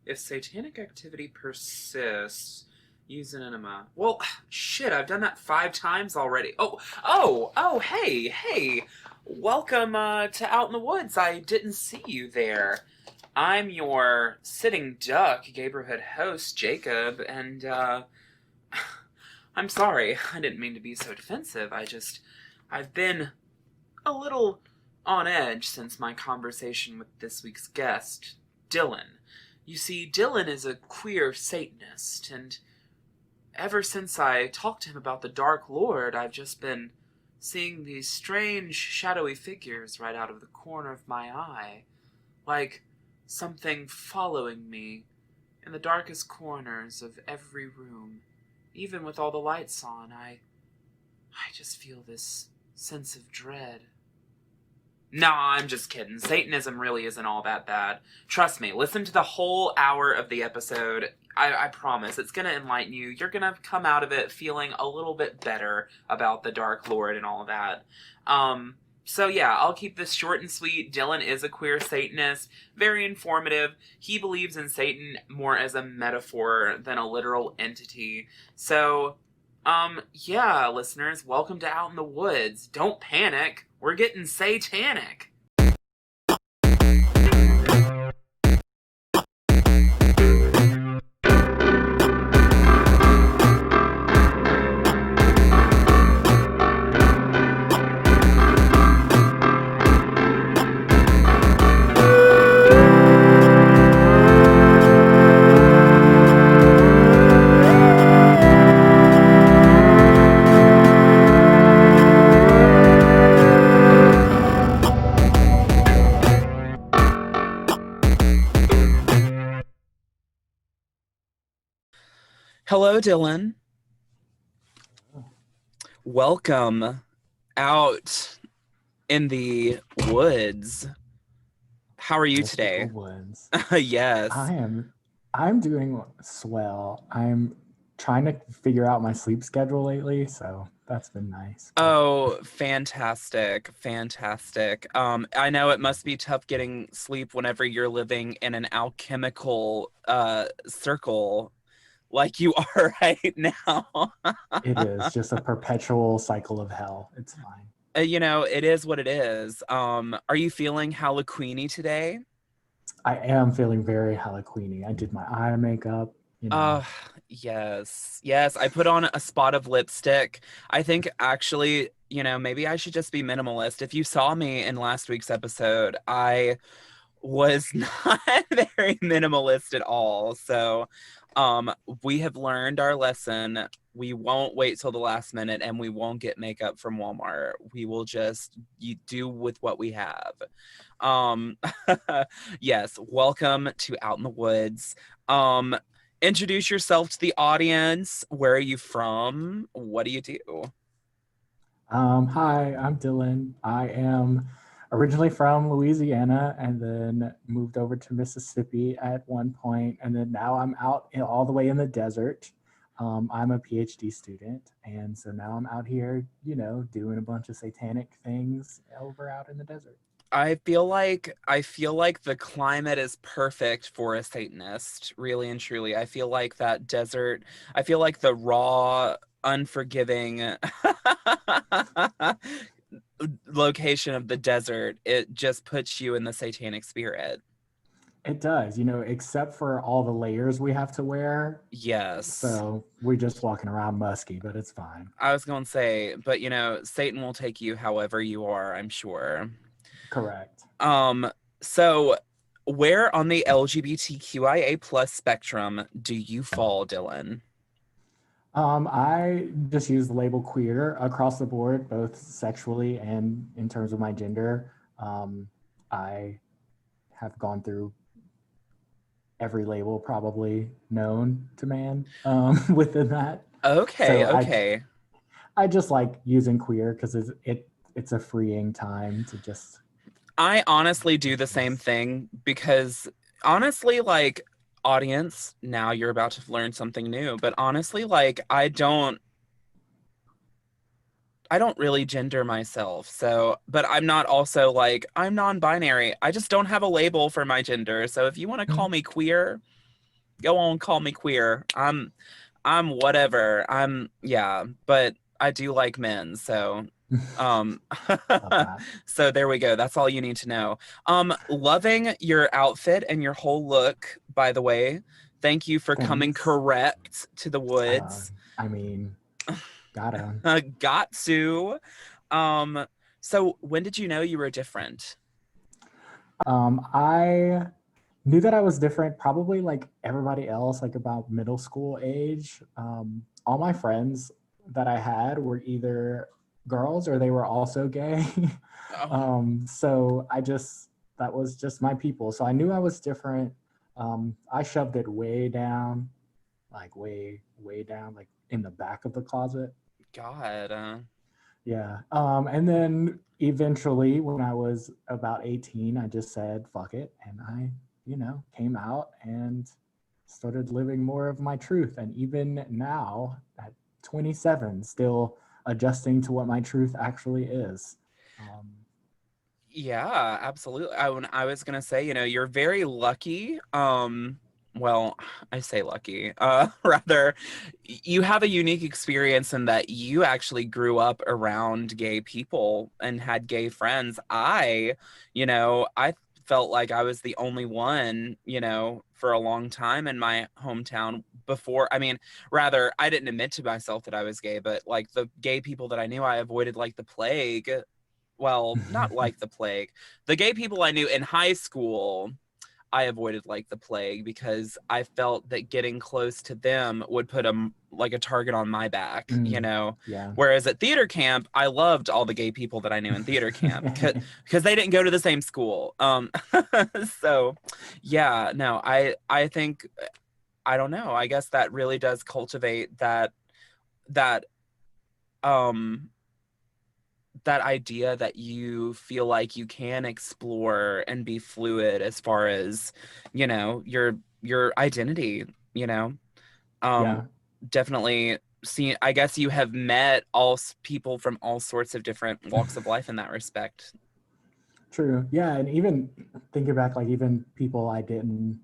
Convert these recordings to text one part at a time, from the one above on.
If satanic activity persists, use an enema. Well, shit, I've done that 5 times already. Hey. Welcome to Out in the Woods. I didn't see you there. I'm your sitting duck, neighborhood host, Jacob, and I'm sorry. I didn't mean to be so defensive. I've been a little on edge since my conversation with this week's guest, Dylan. You see, Dylan is a queer Satanist, and ever since I talked to him about the Dark Lord, I've just been seeing these strange, shadowy figures right out of the corner of my eye, like something following me in the darkest corners of every room. Even with all the lights on, I just feel this sense of dread. Nah, I'm just kidding. Satanism really isn't all that bad. Trust me, listen to the whole hour of the episode. I promise, it's gonna enlighten you. You're gonna come out of it feeling a little bit better about the Dark Lord and all that. So yeah, I'll keep this short and sweet. Dylan is a queer Satanist. Very informative. He believes in Satan more as a metaphor than a literal entity. So, yeah, listeners, welcome to Out in the Woods. Don't panic. We're getting satanic. Hello, Dylan. Welcome out in the woods. How are you today? Woods. Yes. I'm doing swell. I'm trying to figure out my sleep schedule lately, so that's been nice. Oh, fantastic. I know it must be tough getting sleep whenever you're living in an alchemical circle like you are right now. It is just a perpetual cycle of hell. It's fine. It is what it is. Are you feeling HalloQUEEN-y today? I am feeling very HalloQueeny. I did my eye makeup, Yes. I put on a spot of lipstick. I think actually, maybe I should just be minimalist. If you saw me in last week's episode, I was not very minimalist at all. So, we have learned our lesson. We won't wait till the last minute and we won't get makeup from Walmart. We will just do with what we have. Yes, welcome to Out in the Woods. Introduce yourself to the audience. Where are you from? What do you do? Hi, I'm Dylan. I am originally from Louisiana and then moved over to Mississippi at one point, and then now I'm out all the way in the desert. I'm a PhD student, and so now I'm out here, doing a bunch of satanic things over out in the desert. I feel like the climate is perfect for a Satanist, really and truly. I feel like that desert, I feel like the raw, unforgiving location of the desert, it just puts you in the satanic spirit. It does, except for all the layers we have to wear. Yes. So we're just walking around musky, but it's fine. I was going to say, but Satan will take you however you are, I'm sure. Correct. So where on the LGBTQIA plus spectrum do you fall, Dylan? I just use the label queer across the board, both sexually and in terms of my gender. I have gone through every label probably known to man within that. Okay, So okay. I just like using queer because it's a freeing time to just. I honestly do the same thing because honestly, like, audience, now you're about to learn something new, but honestly, like, I don't really gender myself. So, but I'm not also like, I'm non-binary. I just don't have a label for my gender. So if you want to call me queer, Go on, call me queer. I'm whatever. Yeah, but I do like men, so um Love that. so there we go. That's all you need to know. Loving your outfit and your whole look, by the way. Thank you for coming Thanks. correct to the Uh, woods. I mean, gotta. Got to. Um, so when did you know you were different? I knew that I was different, probably like everybody else, like about middle school age. All my friends that I had were either girls or they were also gay. Oh, So that was just my people. So I knew I was different. I shoved it way down, like way down, like in the back of the closet. God. Yeah. And then eventually, when I was about 18, I just said, fuck it. And came out and started living more of my truth. And even now, at 27, still adjusting to what my truth actually is. Um, Yeah, absolutely. When I was gonna say, you're very lucky. Well, I say lucky. Rather, you have a unique experience in that you actually grew up around gay people and had gay friends. I felt like I was the only one, for a long time in my hometown before. I mean, rather, I didn't admit to myself that I was gay, but like the gay people that I knew, I avoided like the plague. Well, not like the plague. The gay people I knew in high school, I avoided like the plague because I felt that getting close to them would put like a target on my back, yeah. Whereas at theater camp, I loved all the gay people that I knew in theater camp because they didn't go to the same school. So yeah, no, I think I don't know. I guess that really does cultivate that um that idea that you feel like you can explore and be fluid as far as your identity, um Yeah. definitely see. I guess you have met people from all sorts of different walks of life in that respect. True. Yeah. And even thinking back, like even people I didn't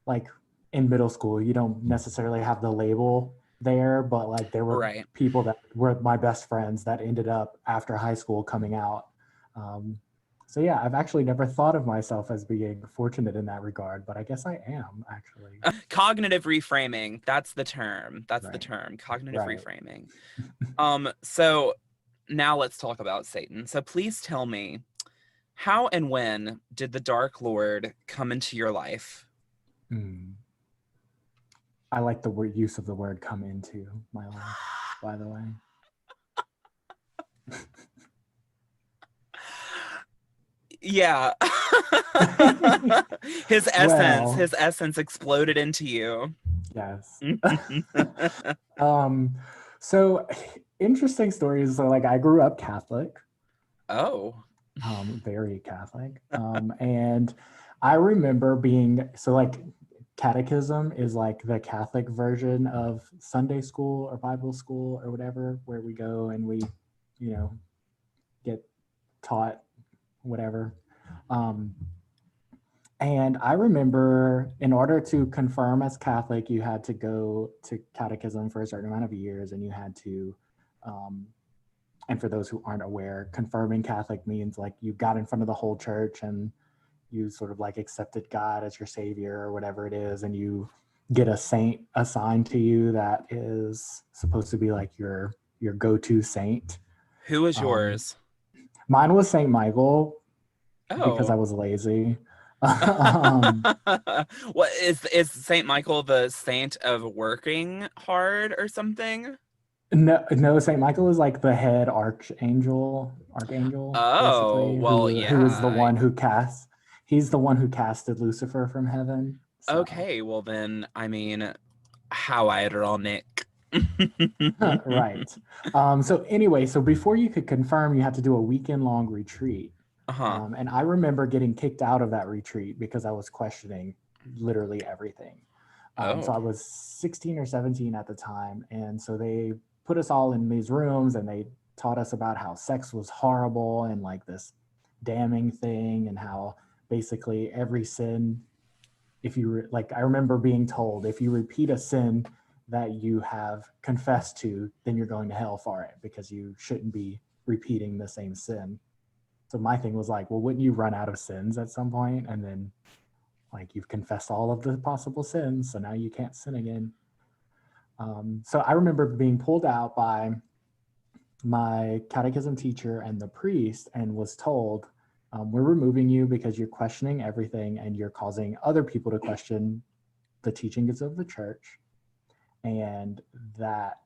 like in middle school, you don't necessarily have the label there, but like there were Right. people that were my best friends that ended up after high school coming out. Um, so yeah, I've actually never thought of myself as being fortunate in that regard, but I guess I am actually. Cognitive reframing, that's the term. That's the Right. term, cognitive Right. reframing. So now let's talk about Satan. So please tell me, how and when did the Dark Lord come into your life? Hmm. I like the word use of the word come into my life, by the way. Yeah. his essence, Well, his essence exploded into you. yes. um, so interesting stories. So like I grew up Catholic. Oh. Very Catholic. And I remember being so like catechism is like the Catholic version of Sunday school or Bible school or whatever, where we go and we, you know, get taught whatever. Um, and I remember in order to confirm as Catholic, you had to go to catechism for a certain amount of years and you had to um, and for those who aren't aware, confirming Catholic means like you got in front of the whole church and you sort of like accepted God as your savior or whatever it is, and you get a saint assigned to you that is supposed to be like your go-to saint. Who was Um, yours? Mine was Saint Michael because I Oh. was lazy. um, What is Saint Michael the saint of working hard or something? no, Saint Michael is like the head archangel, Oh, basically, well, who is the yeah. one who casts. He's the one who casted Lucifer from heaven. So Okay, well then, I mean, how ironic. right. So anyway, so before you could confirm, you had to do a weekend long retreat. Uh-huh. And I remember getting kicked out of that retreat because I was questioning literally everything. So Oh. I was 16 or 17 at the time. And so they put us all in these rooms and they taught us about how sex was horrible and like this damning thing and how basically every sin if you like, I remember being told if you repeat a sin that you have confessed to, then you're going to hell for it because you shouldn't be repeating the same sin. So my thing was like, well, wouldn't you run out of sins at some point? And then like you've confessed all of the possible sins, so now you can't sin again. So I remember being pulled out by my catechism teacher and the priest and was told, we're removing you because you're questioning everything and you're causing other people to question the teachings of the church. And that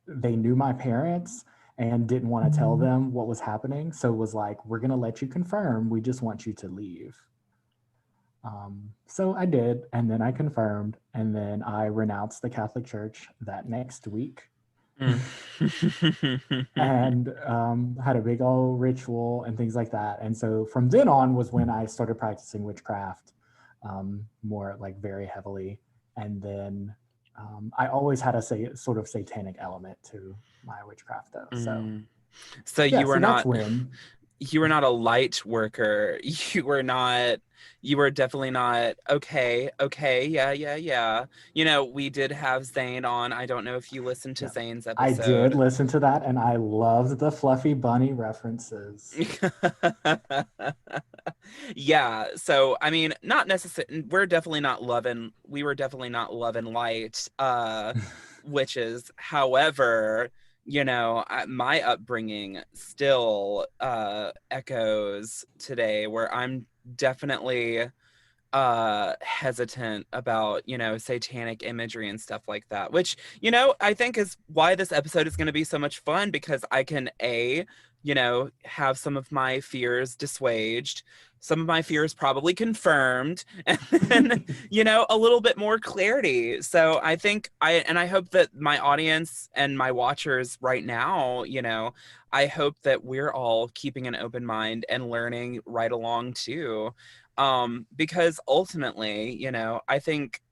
they knew my parents and didn't want to tell them what was happening. So it was like, we're going to let you confirm. We just want you to leave. So I did. And then I confirmed. And then I renounced the Catholic Church that next week. And had a big old ritual and things like that. And so from then on was when I started practicing witchcraft more like very heavily. And then I always had a sort of satanic element to my witchcraft though. So yeah, you were that's not when you were not a light worker. You were definitely not okay, yeah. You know, we did have Zane on. I don't know if you listened to Zane's I episode. did listen to that and I loved the fluffy bunny references. Yeah, so I mean, not necessarily, we were definitely not loving light witches. However, you know, my upbringing still echoes today, where I'm definitely hesitant about, you know, satanic imagery and stuff like that, which, you know, I think is why this episode is going to be so much fun, because I can you know, have some of my fears dissuaged, some of my fears probably confirmed, and then, you know, a little bit more clarity. So I think I hope that my audience and my watchers right now, you know, I hope that we're all keeping an open mind and learning right along too. Because ultimately, you know, I think,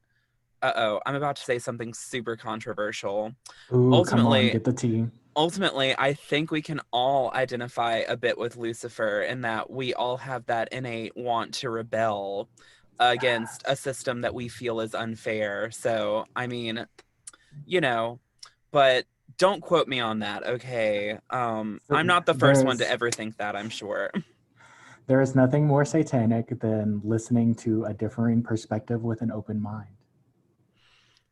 I'm about to say something super controversial. Ooh, come on, get the tea. Ultimately, I think we can all identify a bit with Lucifer, in that we all have that innate want to rebel against a system that we feel is unfair. So, I mean, you know, but don't quote me on that, okay? I'm not the first one to ever think that, I'm sure. There is nothing more satanic than listening to a differing perspective with an open mind.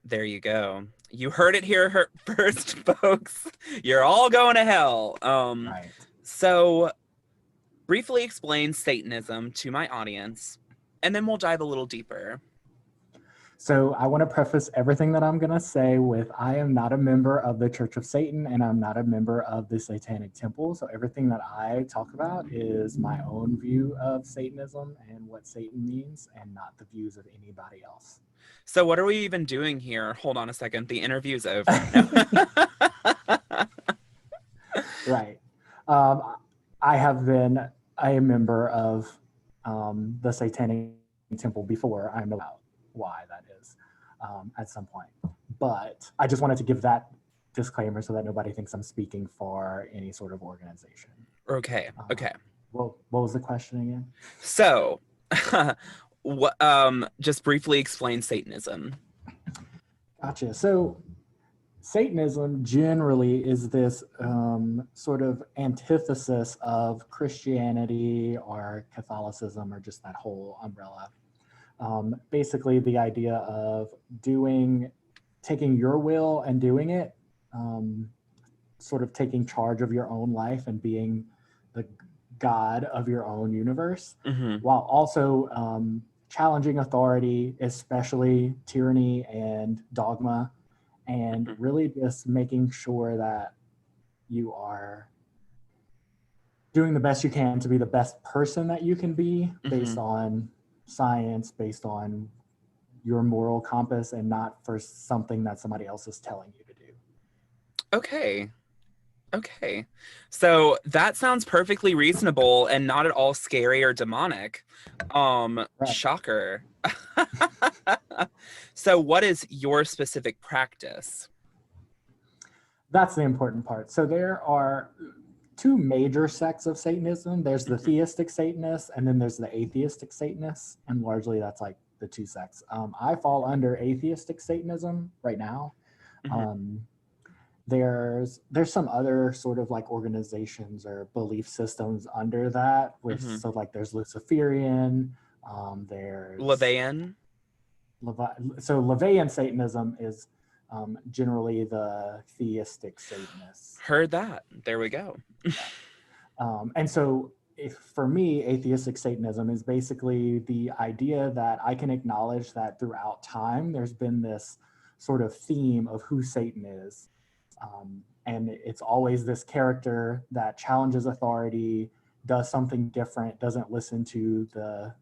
There you go. You heard it here first, folks. You're all going to hell. Right. So briefly explain Satanism to my audience, and then we'll dive a little deeper. So I want to preface everything that I'm going to say with, I am not a member of the Church of Satan and I'm not a member of the Satanic Temple. So everything that I talk about is my own view of Satanism and what Satan means, and not the views of anybody else. So what are we even doing here? Hold on a second. The interview's over. Right. I have been a member of the Satanic Temple before. I know why that is at some point. But I just wanted to give that disclaimer so that nobody thinks I'm speaking for any sort of organization. Okay. What was the question again? So, just briefly explain Satanism. Gotcha. So Satanism generally is this sort of antithesis of Christianity or Catholicism, or just that whole umbrella. Basically, the idea of taking your will and doing it, sort of taking charge of your own life and being the God of your own universe, while also challenging authority, especially tyranny and dogma, and really just making sure that you are doing the best you can to be the best person that you can be, based on science, based on your moral compass, and not for something that somebody else is telling you to do. Okay. So that sounds perfectly reasonable and not at all scary or demonic. Right. Shocker. So what is your specific practice? That's the important part. So there are two major sects of Satanism. There's the theistic Satanists, and then there's the atheistic Satanists. And largely that's like the two sects. I fall under atheistic Satanism right now. Mhm. There's some other sort of like organizations or belief systems under that with Mhm. so like there's Luciferian, there's Levian. so Levian Satanism is generally the theistic Satanists. Heard that. There we go. And so if, for me, atheistic Satanism is basically the idea that I can acknowledge that throughout time, there's been this sort of theme of who Satan is. And it's always this character that challenges authority, does something different, doesn't listen to the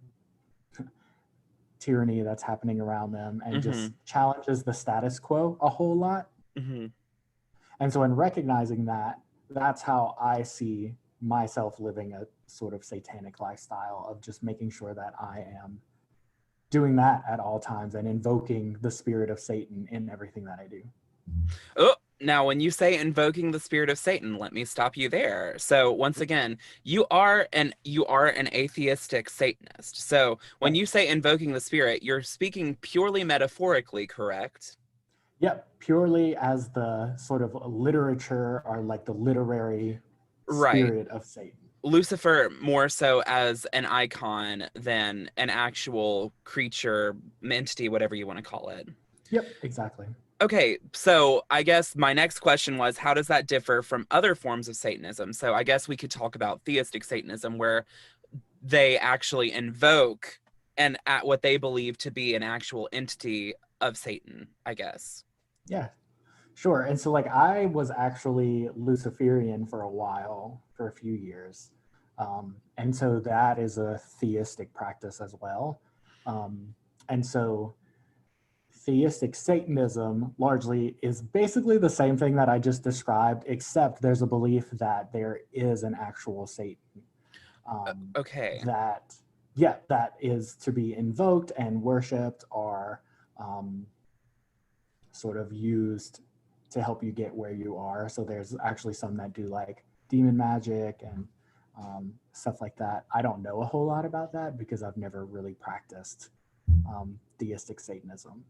tyranny that's happening around them, and just challenges the status quo a whole lot. And so in recognizing that, that's how I see myself living a sort of satanic lifestyle of just making sure that I am doing that at all times and invoking the spirit of Satan in everything that I do. Oh, now when you say invoking the spirit of Satan, let me stop you there. So once again, you are an atheistic Satanist. So when you say invoking the spirit, you're speaking purely metaphorically, correct? Yep, purely as the sort of literature or like the literary spirit of Satan. Lucifer more so as an icon than an actual creature, entity, whatever you want to call it. Yep, exactly. Okay, so I guess my next question was, how does that differ from other forms of Satanism? So I guess we could talk about theistic Satanism, where they actually invoke and at what they believe to be an actual entity of Satan, I guess. Yeah, sure. And so like I was actually Luciferian for a while, for a few years. And so that is a theistic practice as well. And so theistic Satanism largely is basically the same thing that I just described, except there's a belief that there is an actual Satan. Okay. That is to be invoked and worshipped, or sort of used to help you get where you are. So there's actually some that do like demon magic and stuff like that. I don't know a whole lot about that because I've never really practiced theistic Satanism.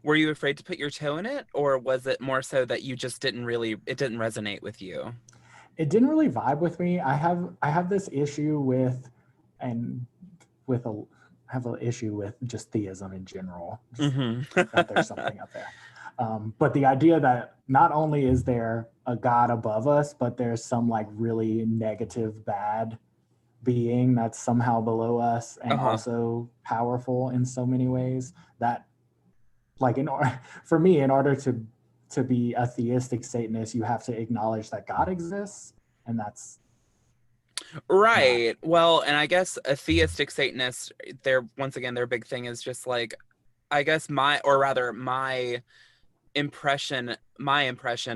Were you afraid to put your toe in it, or was it more so that you just didn't resonate with you? It didn't really vibe with me. I have this issue with, and with a I have an issue with just theism in general. That there's something up there. But the idea that not only is there a God above us, but there's some like really negative, bad being that's somehow below us and also powerful in so many ways, that like for me, in order to be a theistic Satanist, you have to acknowledge that God exists, and that's right. Well, and I guess a theistic Satanist, once again, their big thing is just like, I guess my impression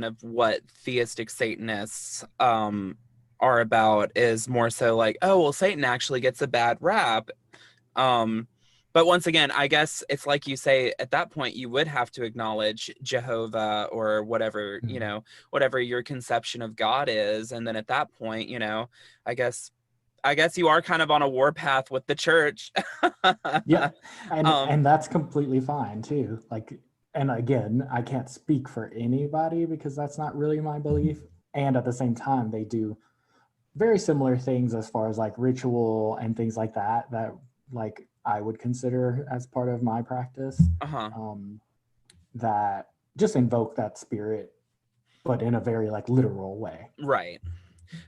of what theistic Satanists are about is more so like, oh well, Satan actually gets a bad rap. But once again, I guess it's like you say, at that point you would have to acknowledge Jehovah or whatever, whatever your conception of God is. And then at that point, I guess you are kind of on a warpath with the church. Yeah. And that's completely fine too. Like, and again, I can't speak for anybody because that's not really my belief. And at the same time, they do very similar things as far as like ritual and things like that like I would consider as part of my practice. That just invoke that spirit, but in a very like literal way. Right.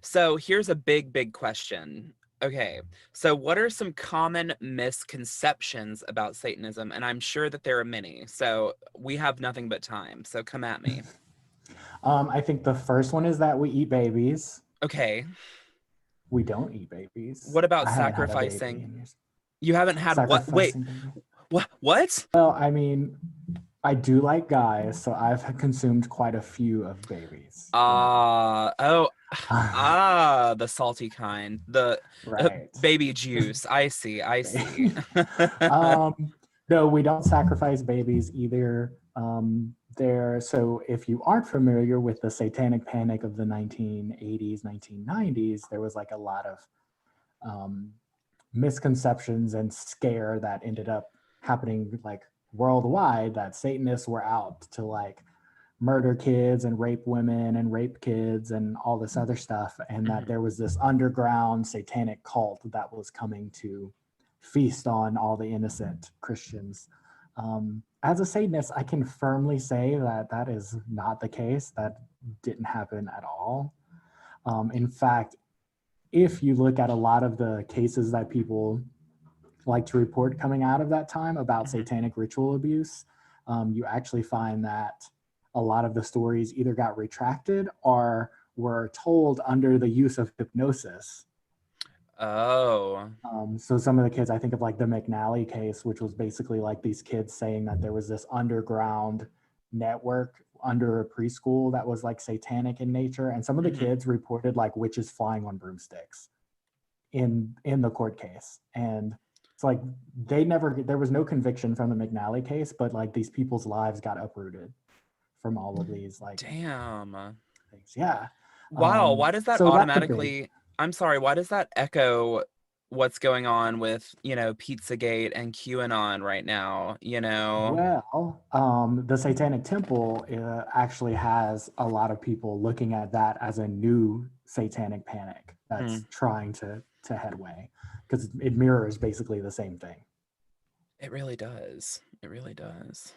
So here's a big question. Okay, so what are some common misconceptions about Satanism? And I'm sure that there are many. So we have nothing but time. So come at me. I think the first one is that we eat babies. Okay. We don't eat babies. What about I haven't had a baby sacrificing? in years. You haven't had what? Wait. What? Well, I mean, I do like guys, so I've consumed quite a few of babies. The salty kind, the baby juice. I see. No, we don't sacrifice babies either. So if you aren't familiar with the satanic panic of the 1980s, 1990s, there was like a lot of misconceptions and scare that ended up happening like worldwide, that Satanists were out to like murder kids and rape women and rape kids and all this other stuff, and that there was this underground satanic cult that was coming to feast on all the innocent Christians. As a Satanist, I can firmly say that that is not the case. That didn't happen at all. In fact, if you look at a lot of the cases that people like to report coming out of that time about satanic ritual abuse, you actually find that a lot of the stories either got retracted or were told under the use of hypnosis. Oh. So some of the kids, I think of like the McNally case, which was basically like these kids saying that there was this underground network under a preschool that was like satanic in nature. And some of the kids reported like witches flying on broomsticks in the court case. And it's like there was no conviction from the McNally case, but like these people's lives got uprooted from all of these like Damn. things. Yeah. Wow, why does that so that's a big- automatically, I'm sorry, why does that echo what's going on with, Pizzagate and QAnon right now, Well, the Satanic Temple actually has a lot of people looking at that as a new satanic panic that's trying to headway, because it mirrors basically the same thing. It really does. It really does.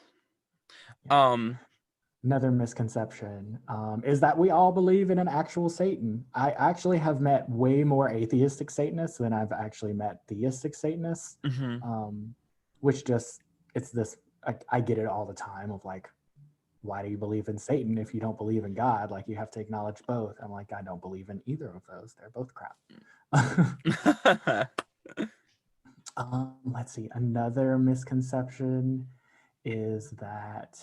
Another misconception is that we all believe in an actual Satan. I actually have met way more atheistic Satanists than I've actually met theistic Satanists, which just, it's this, I get it all the time of like, why do you believe in Satan if you don't believe in God? Like, you have to acknowledge both. I'm like, I don't believe in either of those. They're both crap. Let's see. Another misconception is that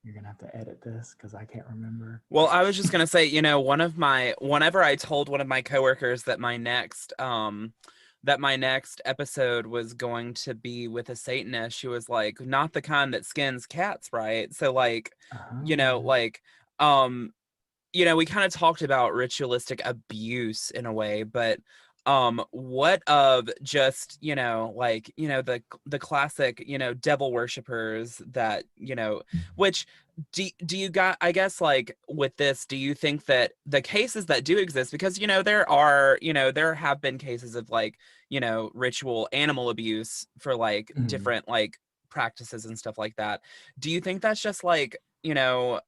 you're gonna have to edit this because I can't remember. Well, I was just gonna say, whenever I told one of my coworkers that my next episode was going to be with a Satanist, she was like, not the kind that skins cats, right? So like, we kind of talked about ritualistic abuse in a way, but what of just the classic devil worshippers that which do you got, I guess, like with this, do you think that the cases that do exist, because there have been cases of like ritual animal abuse for like different like practices and stuff like that, do you think that's just like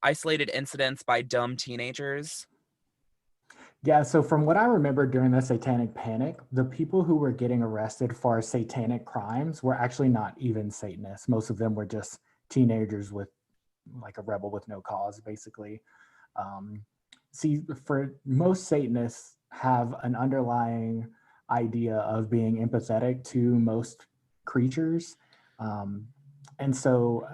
isolated incidents by dumb teenagers? Yeah, so from what I remember during the Satanic Panic, the people who were getting arrested for satanic crimes were actually not even Satanists. Most of them were just teenagers with like a rebel with no cause, basically. See, for most Satanists have an underlying idea of being empathetic to most creatures. And so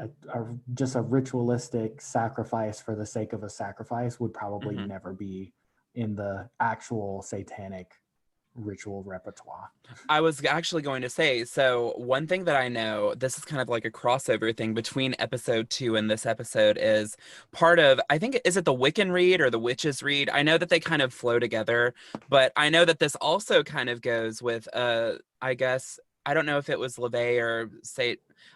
just a ritualistic sacrifice for the sake of a sacrifice would probably never be in the actual satanic ritual repertoire. I was actually going to say, so one thing that I know, this is kind of like a crossover thing between episode 2 and this episode, is part of, I think, is it the Wiccan read or the Witches read? I know that they kind of flow together, but I know that this also kind of goes with, I guess, I don't know if it was LaVey or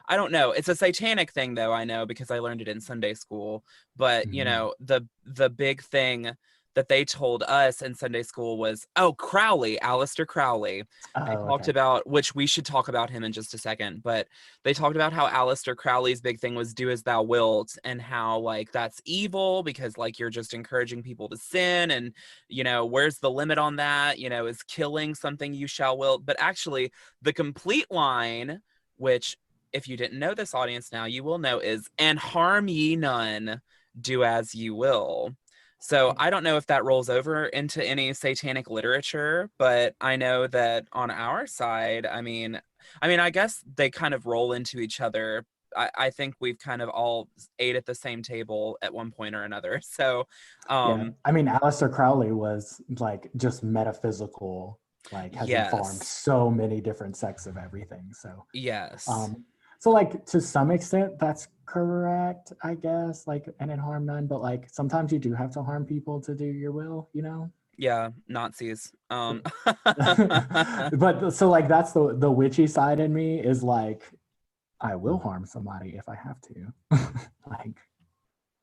I don't know. It's a satanic thing though, I know, because I learned it in Sunday school. But, the big thing that they told us in Sunday school was, Crowley, Aleister Crowley. They talked about, which we should talk about him in just a second, but they talked about how Aleister Crowley's big thing was do as thou wilt, and how like that's evil because like you're just encouraging people to sin, and where's the limit on that? Is killing something you shall wilt? But actually the complete line, which if you didn't know this, audience, now you will know, is and harm ye none, do as you will. So I don't know if that rolls over into any satanic literature, but I know that on our side, I mean, I guess they kind of roll into each other. I think we've kind of all ate at the same table at one point or another. So, yeah, I mean, Aleister Crowley was like just metaphysical, like has informed so many different sects of everything. So so like to some extent that's correct, I guess, like, and it harm none, but like sometimes you do have to harm people to do your will, Yeah, Nazis. But so like that's the witchy side in me is like I will harm somebody if I have to. Like,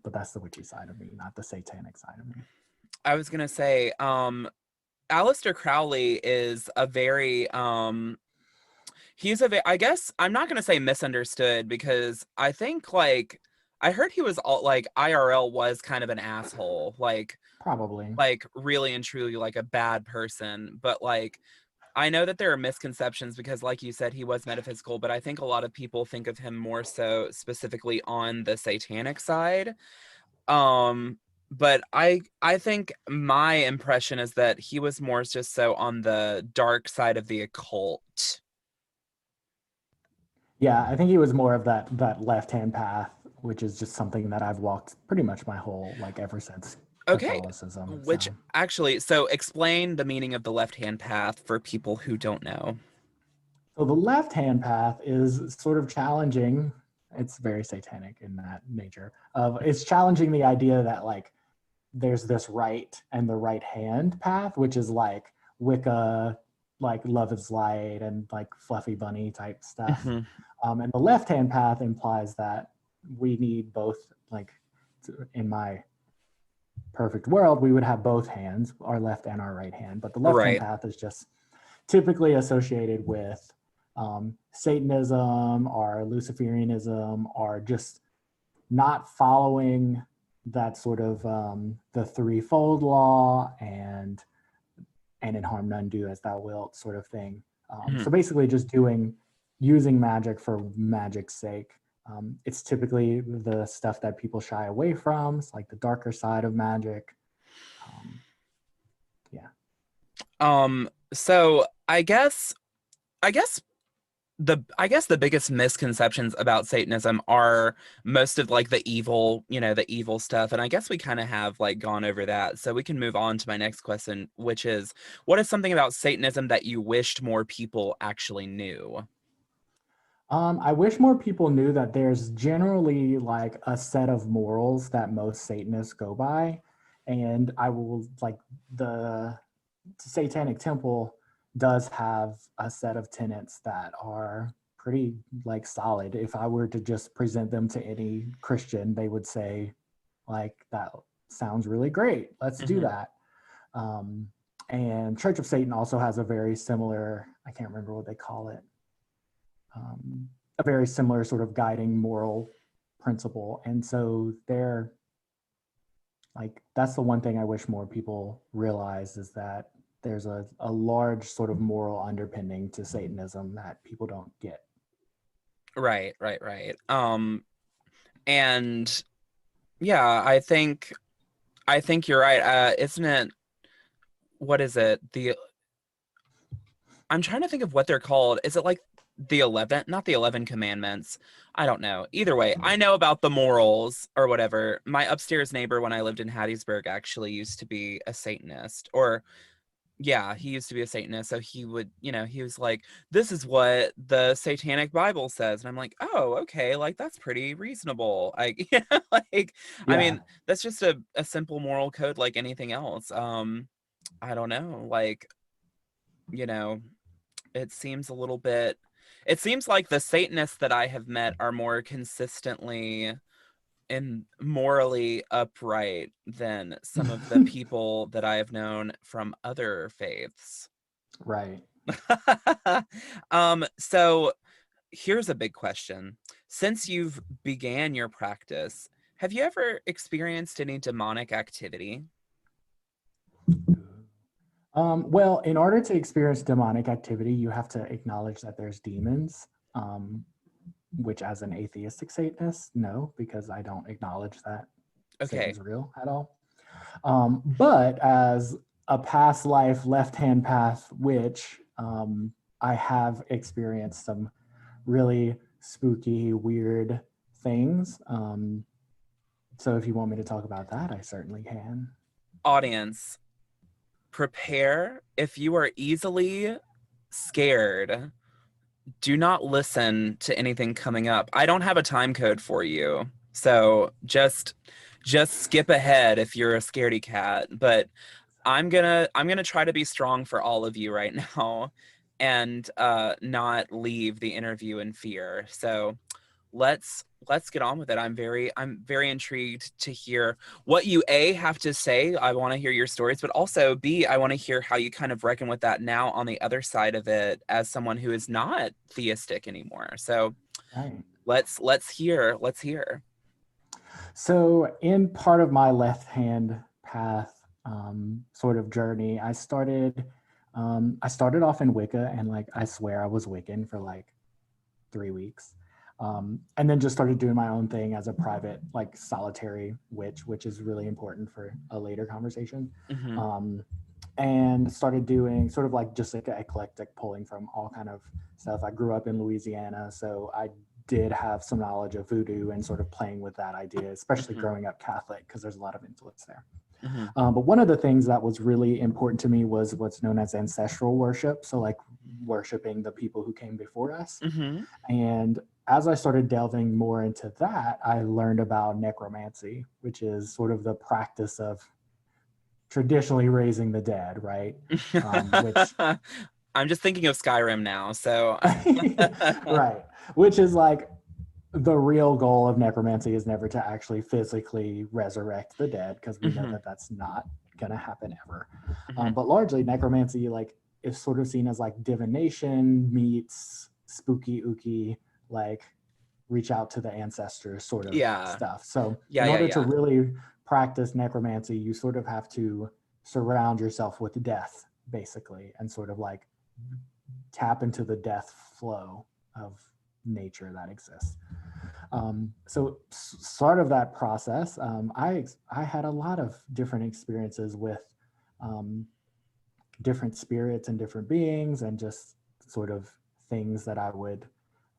but that's the witchy side of me, not the satanic side of me. I was gonna say, Aleister Crowley is a very I guess I'm not gonna say misunderstood, because I think like I heard he was all like IRL was kind of an asshole, Probably. like really and truly like a bad person, but like I know that there are misconceptions because, like you said, he was metaphysical, but I think a lot of people think of him more so specifically on the satanic side. Um, but I think my impression is that he was more just so on the dark side of the occult. Yeah, I think he was more of that left-hand path, which is just something that I've walked pretty much my whole like ever since Okay, Catholicism. which actually, so explain the meaning of the left-hand path for people who don't know. So the left-hand path is sort of challenging. It's very satanic in that nature. It's challenging the idea that like there's this right and the right hand path, which is like Wicca, like Love is Light and like fluffy bunny type stuff. Mhm. And the left hand path implies that we need both, like in my perfect world, we would have both hands, our left and our right hand. But the left hand Right. path is just typically associated with Satanism or Luciferianism, or just not following that sort of the threefold law and in harm none, do as thou wilt sort of thing. So basically just using magic for magic's sake. It's typically the stuff that people shy away from. It's like the darker side of magic. Yeah. So I guess the biggest misconceptions about Satanism are most of like the evil, the evil stuff. And I guess we kind of have like gone over that. So we can move on to my next question, which is, what is something about Satanism that you wished more people actually knew? I wish more people knew that there's generally like a set of morals that most Satanists go by. And I will like the Satanic Temple does have a set of tenets that are pretty like solid. If I were to just present them to any Christian, they would say, like, that sounds really great. Let's do that. And Church of Satan also has a very similar, I can't remember what they call it, a very similar sort of guiding moral principle. And so they're like, that's the one thing I wish more people realize, is that there's a large sort of moral underpinning to Satanism that people don't get. Right. And yeah, I think you're right. Isn't it, what is it? I'm trying to think of what they're called. Is it like the 11, not the 11 commandments? I don't know. Either way, I know about the morals or whatever. My upstairs neighbor when I lived in Hattiesburg actually used to be a Satanist, or yeah, he used to be a Satanist. So he would, he was like, this is what the Satanic Bible says. And I'm like, oh, okay. Like, that's pretty reasonable. Like, I Yeah. mean, that's just a simple moral code like anything else. I don't know. Like, you know, it seems a little bit, it seems like the Satanists that I have met are more consistently and morally upright than some of the people that I have known from other faiths. Right. So here's a big question. Since you've began your practice, have you ever experienced any demonic activity? Well, in order to experience demonic activity, you have to acknowledge that there's demons, which as an atheistic Satanist, no, because I don't acknowledge that Okay. Satan's real at all. But as a past life left-hand path witch, I have experienced some really spooky, weird things. So if you want me to talk about that, I certainly can. Audience, prepare. If you are easily scared, do not listen to anything coming up. I don't have a time code for you. So just skip ahead if you're a scaredy cat. But I'm gonna try to be strong for all of you right now and not leave the interview in fear. So let's get on with it. I'm very intrigued to hear what you A have to say. I want to hear your stories, but also B, I want to hear how you kind of reckon with that now on the other side of it as someone who is not theistic anymore. So Right. let's hear. So, in part of my left hand path sort of journey, I started off in Wicca, and like I swear I was Wiccan for like 3 weeks, and then just started doing my own thing as a private, like solitary witch, which is really important for a later conversation. Mhm. And started doing sort of like just like eclectic, pulling from all kind of stuff. I grew up in Louisiana, so I did have some knowledge of voodoo and sort of playing with that idea, especially Mhm. growing up Catholic, because there's a lot of influence there. Mhm. But one of the things that was really important to me was what's known as ancestral worship. So, like worshiping the people who came before us. Mhm. And as I started delving more into that, I learned about necromancy, which is sort of the practice of traditionally raising the dead, right? Which I'm just thinking of Skyrim now. So right, which is like the real goal of necromancy is never to actually physically resurrect the dead, because we know Mhm. that that's not going to happen ever. Mhm. But largely necromancy like is sort of seen as like divination meets spooky ooky, like reach out to the ancestors sort of Yeah. stuff. So Yeah, in yeah, order to yeah. really practice necromancy, you sort of have to surround yourself with death, basically, and sort of like tap into the death flow of nature that exists. So sort of that process, I had a lot of different experiences with um, different spirits and different beings, and just sort of things that I would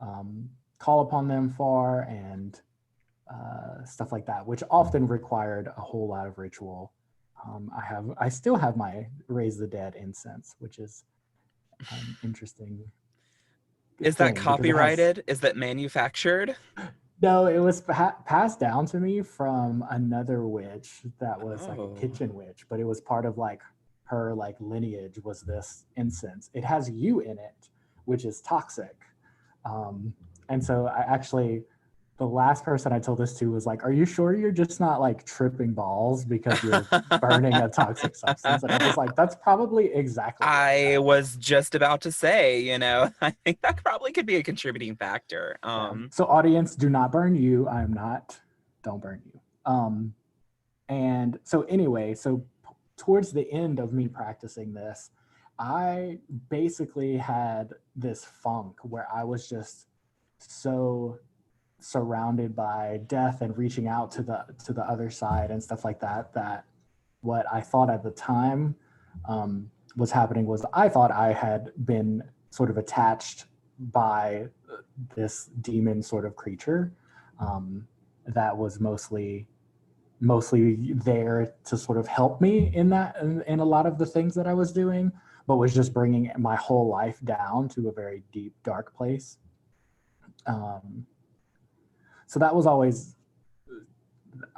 um, call upon them for, and stuff like that, which often required a whole lot of ritual. I still have my Raise the Dead incense, which is an interesting Is that thing because it has copyrighted? Is that manufactured? no, it was passed down to me from another witch that was like a Oh. kitchen witch, but it was part of like her like lineage was this incense. It has you in it, which is toxic. Um, and so I actually, the last person I told this to was like, "Are you sure you're just not like tripping balls because you're burning a toxic substance?" And I was like, "That's probably exactly what is I happening." was just about to say, I think that probably could be a contributing factor. Yeah. So audience, do not burn you. I'm not. Don't burn you. And so anyway, so towards the end of me practicing this, I basically had this funk where I was just so surrounded by death and reaching out to the other side and stuff like that, that what I thought at the time was happening was I thought I had been sort of attached by this demon sort of creature that was mostly there to sort of help me in that in a lot of the things that I was doing, but was just bringing my whole life down to a very deep dark place. um, so that was always,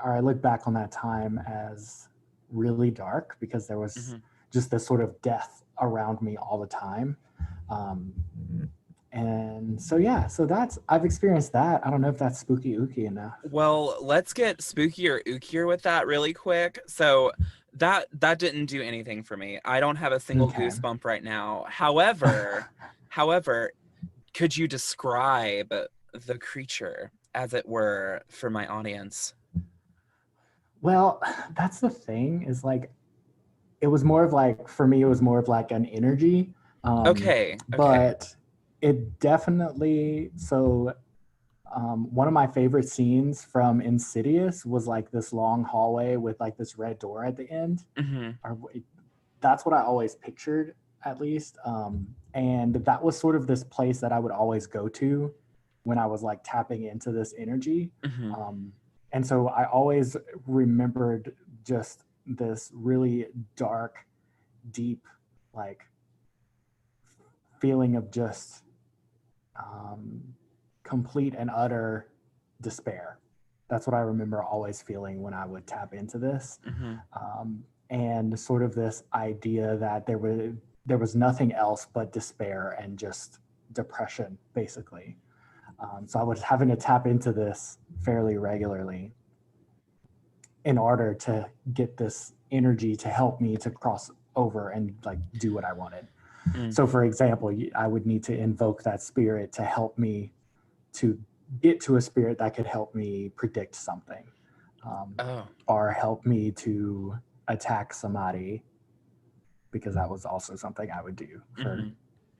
or I look back on that time as really dark because there was Mhm. just this sort of death around me all the time. Um, and so, yeah, so I've experienced that. I don't know if that's spooky ooky enough. Well, let's get spookier ookier with that really quick. So that didn't do anything for me. I don't have a single Okay. goosebump right now. However, could you describe the creature, as it were, for my audience? Well, that's the thing is like, it was more of like, for me, it was more of like an energy. Okay. But it definitely, so one of my favorite scenes from Insidious was like this long hallway with like this red door at the end. Hmm. Or that's what I always pictured, at least. And that was sort of this place that I would always go to when I was like tapping into this energy. Hmm. And so I always remembered just this really dark, deep, like feeling of just um, complete and utter despair. That's what I remember always feeling when I would tap into this. Hmm. Um, and sort of this idea that there was nothing else but despair and just depression, basically. So I was having to tap into this fairly regularly in order to get this energy to help me to cross over and like do what I wanted. So for example, I would need to invoke that spirit to help me to get to a spirit that could help me predict something, or help me to attack somebody, because that was also something I would do for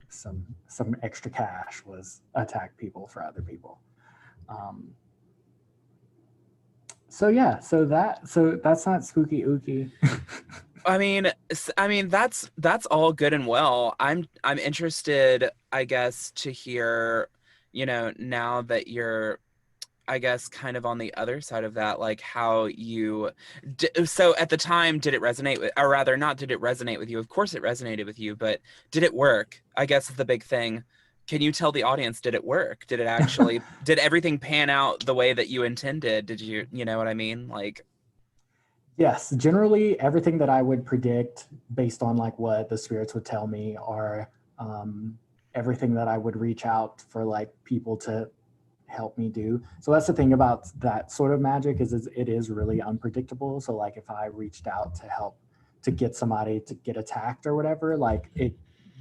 some extra cash, was attack people for other people. So yeah, so that's not spooky ooky. I mean, that's all good and well. I'm interested, I guess, to hear, you know, now that you're, I guess, kind of on the other side of that, like how you, so at the time, did it resonate with, or rather, not did it resonate with you? Of course it resonated with you, but did it work? I guess is the big thing. Can you tell the audience, did it work? Did it actually, did everything pan out the way that you intended? Did you know what I mean? Like, Yes, generally everything that I would predict based on like what the spirits would tell me, or everything that I would reach out for like people to help me do. So that's the thing about that sort of magic, is it is really unpredictable. So like if I reached out to help to get somebody to get attacked or whatever, like it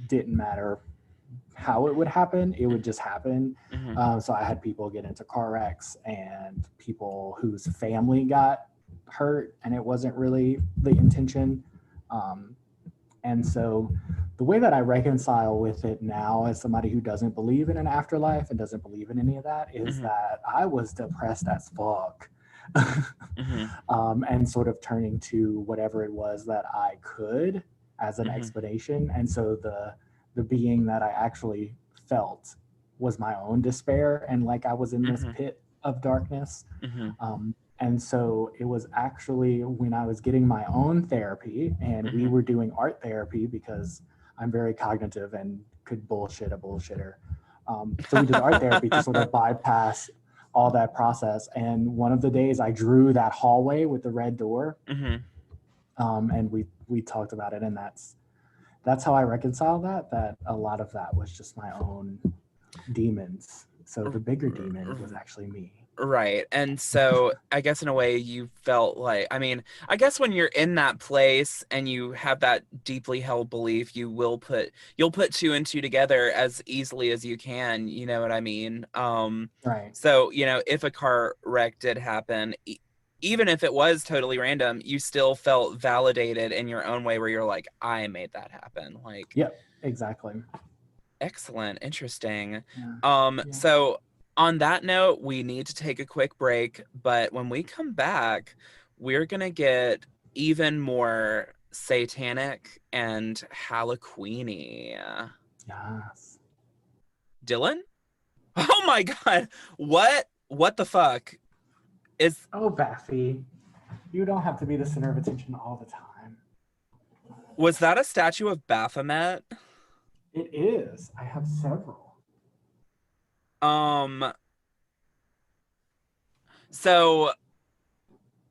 didn't matter how it would happen, it would just happen. So I had people get into car wrecks and people whose family got hurt, and it wasn't really the intention. And so the way that I reconcile with it now, as somebody who doesn't believe in an afterlife and doesn't believe in any of that, is that I was depressed as fuck. And sort of turning to whatever it was that I could as an explanation. And so the being that I actually felt was my own despair, and like I was in this pit of darkness. And so it was actually when I was getting my own therapy, and we were doing art therapy because I'm very cognitive and could bullshit a bullshitter. So we did art therapy to sort of bypass all that process. And one of the days I drew that hallway with the red door, and we talked about it, and that's how I reconcile that a lot of that was just my own demons. So the bigger demon was actually me. Right. And so I guess in a way you felt like, I mean, I guess when you're in that place and you have that deeply held belief, you'll put two and two together as easily as you can, you know what I mean? Right. So, you know, if a car wreck did happen, even if it was totally random, you still felt validated in your own way where you're like, I made that happen. Like, yep, exactly. Excellent. Interesting. Yeah. So on that note, we need to take a quick break, but when we come back, we're going to get even more satanic and HalloQueeny. Yes. Dylan? Oh my God. What the fuck is... Oh, Baffy, you don't have to be the center of attention all the time. Was that a statue of Baphomet? It is. I have several. So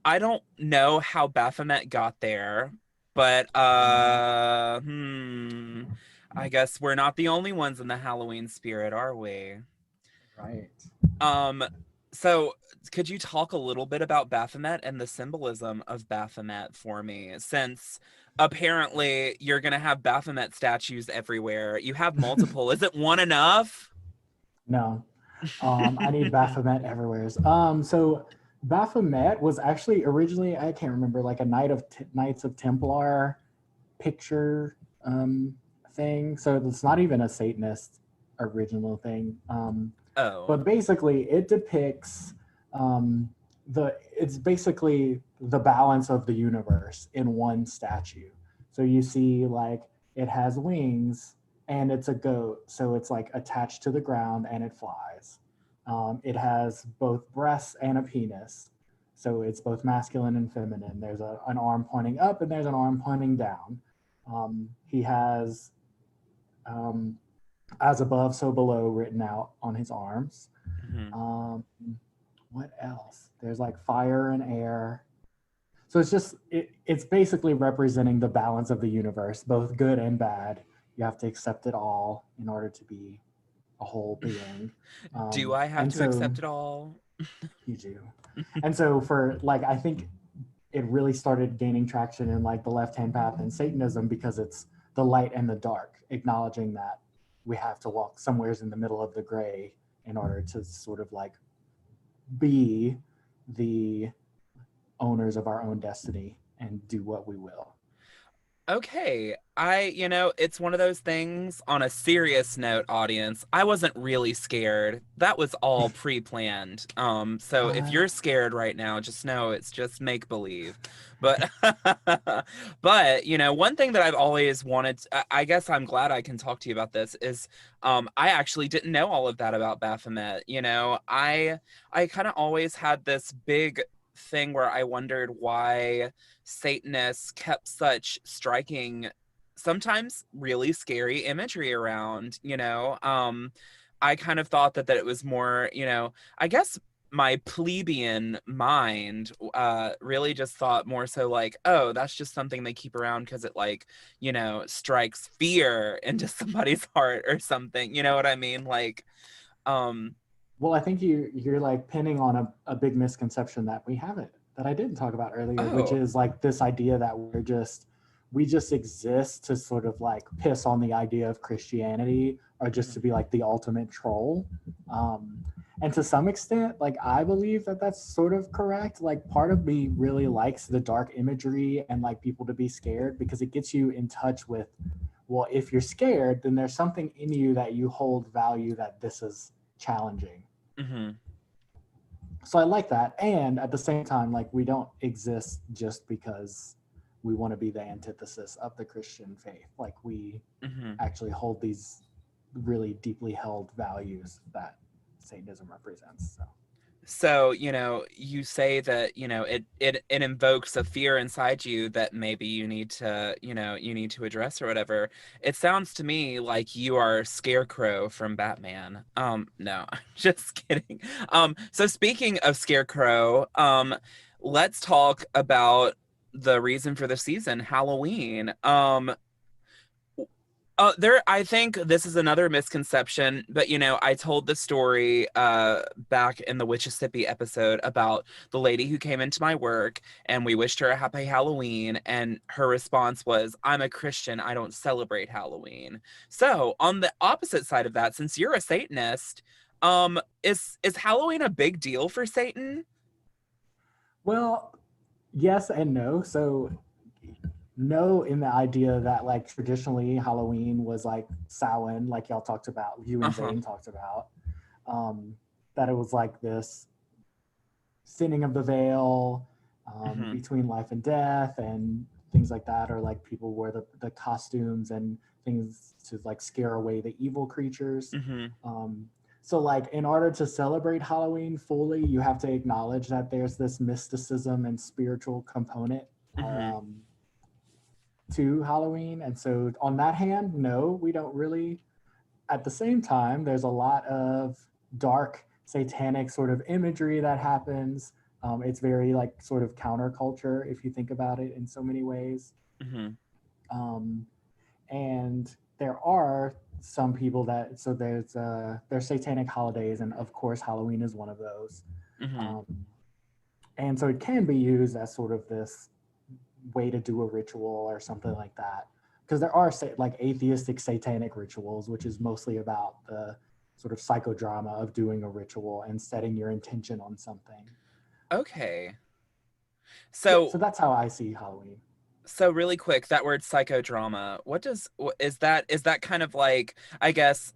I don't know how Baphomet got there, but I guess we're not the only ones in the Halloween spirit, are we? Right. So could you talk a little bit about Baphomet and the symbolism of Baphomet for me? Since apparently you're gonna have Baphomet statues everywhere. You have multiple. Is it one enough? No. I need Baphomet everywhere. So Baphomet was actually originally, I can't remember, like a Knights of Templar picture thing. So it's not even a Satanist original thing. But basically it depicts it's basically the balance of the universe in one statue. So you see like it has wings and it's a goat, so it's like attached to the ground and it flies. It has both breasts and a penis, so it's both masculine and feminine. There's an arm pointing up and there's an arm pointing down. He has as above, so below written out on his arms. What else? There's like fire and air. So it's just it's basically representing the balance of the universe, both good and bad. You have to accept it all in order to be a whole being. Do I have And to so accept it all? you do. And so for like, I think it really started gaining traction in like the left-hand path and Satanism because it's the light and the dark, acknowledging that we have to walk somewheres in the middle of the gray in order to sort of like be the owners of our own destiny and do what we will. Okay, it's one of those things. On a serious note, audience, I wasn't really scared. That was all pre-planned. So if you're scared right now, just know it's just make believe. But but one thing that I've always wanted, I guess I'm glad I can talk to you about this, is I actually didn't know all of that about Baphomet. I kind of always had this big thing where I wondered why Satanists kept such striking, sometimes really scary imagery around. I kind of thought that it was more, I guess my plebeian mind really just thought more so like, oh, that's just something they keep around because it like, strikes fear into somebody's heart or something. You know what I mean? Like, well, I think you're like pinning on a big misconception that we haven't, that I didn't talk about earlier, which is like this idea that we just exist to sort of like piss on the idea of Christianity, or just to be like the ultimate troll. And to some extent, like I believe that that's sort of correct. Like part of me really likes the dark imagery and like people to be scared because it gets you in touch with, well, if you're scared, then there's something in you that you hold value that this is challenging. Mm-hmm. So I like that. And at the same time, like we don't exist just because we want to be the antithesis of the Christian faith. Like we actually hold these really deeply held values that Satanism represents. So, you say that, it invokes a fear inside you that maybe you need to address or whatever. It sounds to me like you are Scarecrow from Batman. No, I'm just kidding. So speaking of Scarecrow, let's talk about the reason for the season, Halloween. I think this is another misconception, but I told the story back in the Witchissippi episode about the lady who came into my work and we wished her a happy Halloween, and her response was, "I'm a Christian, I don't celebrate Halloween." So on the opposite side of that, since you're a Satanist, is Halloween a big deal for Satan? Well, yes and no. So no, in the idea that like traditionally Halloween was like Samhain, like y'all talked about, you and Zane talked about, that it was like this thinning of the veil between life and death and things like that, or like people wear the costumes and things to like scare away the evil creatures. So like in order to celebrate Halloween fully, you have to acknowledge that there's this mysticism and spiritual component to Halloween. And so on that hand, no, we don't really. At the same time, there's a lot of dark satanic sort of imagery that happens. It's very like sort of counterculture if you think about it in so many ways. And there are some people that, so there's satanic holidays, and of course Halloween is one of those. And so it can be used as sort of this way to do a ritual or something like that, because there are like atheistic satanic rituals, which is mostly about the sort of psychodrama of doing a ritual and setting your intention on something. Okay. So that's how I see Halloween. So really quick, that word psychodrama, is that kind of like, I guess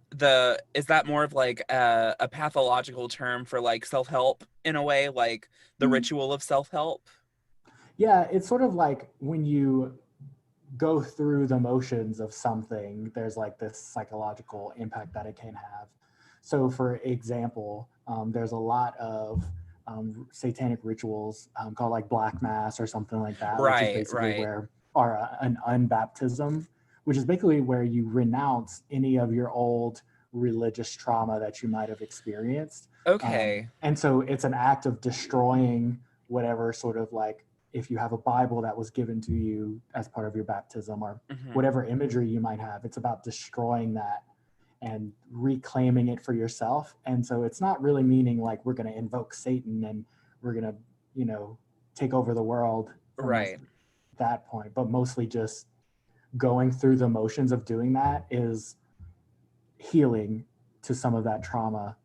is that more of like a pathological term for like self-help in a way, like the ritual of self-help? Yeah, it's sort of like when you go through the motions of something, there's like this psychological impact that it can have. So for example, there's a lot of satanic rituals called like Black Mass or something like that, which is basically where, or an unbaptism, which is basically where you renounce any of your old religious trauma that you might have experienced. Okay. And so it's an act of destroying whatever sort of like if you have a Bible that was given to you as part of your baptism, or whatever imagery you might have, it's about destroying that and reclaiming it for yourself. And so it's not really meaning like we're going to invoke Satan and we're going to, you know, take over the world from Right. that point, but mostly just going through the motions of doing that is healing to some of that trauma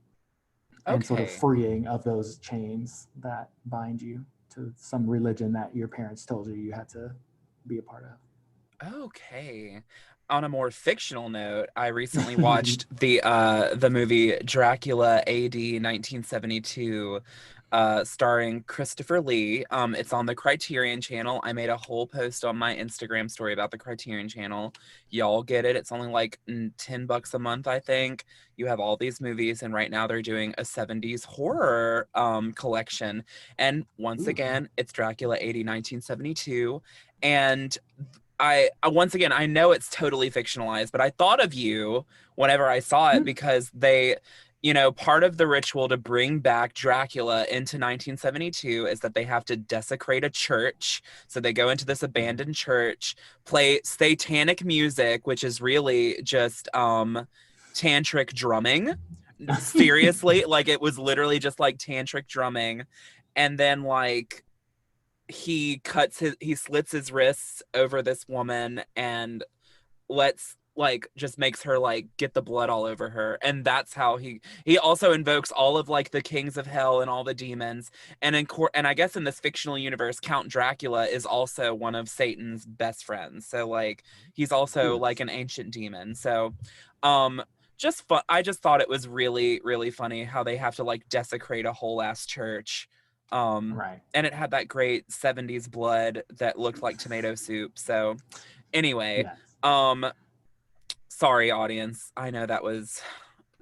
and sort of Okay. freeing of those chains that bind you to some religion that your parents told you had to be a part of. Okay. On a more fictional note, I recently watched the movie Dracula AD 1972, starring Christopher Lee. It's on the Criterion Channel. I made a whole post on my Instagram story about the Criterion Channel. Y'all get it. It's only like $10 a month, I think. You have all these movies, and right now they're doing a 70s horror collection. And once again, it's Dracula AD 1972. And I once again, I know it's totally fictionalized, but I thought of you whenever I saw it because they, you know, part of the ritual to bring back Dracula into 1972 is that they have to desecrate a church. So they go into this abandoned church, play satanic music, which is really just tantric drumming. Seriously, like it was literally just like tantric drumming. And then like he slits his wrists over this woman and just makes her like get the blood all over her. And that's how he also invokes all of like the kings of hell and all the demons. And and I guess in this fictional universe, Count Dracula is also one of Satan's best friends. So like he's also like an ancient demon. So just fun. I just thought it was really, really funny how they have to like desecrate a whole ass church. Right. And it had that great 70s blood that looked like tomato soup. So anyway, Yes. Sorry audience. I know that was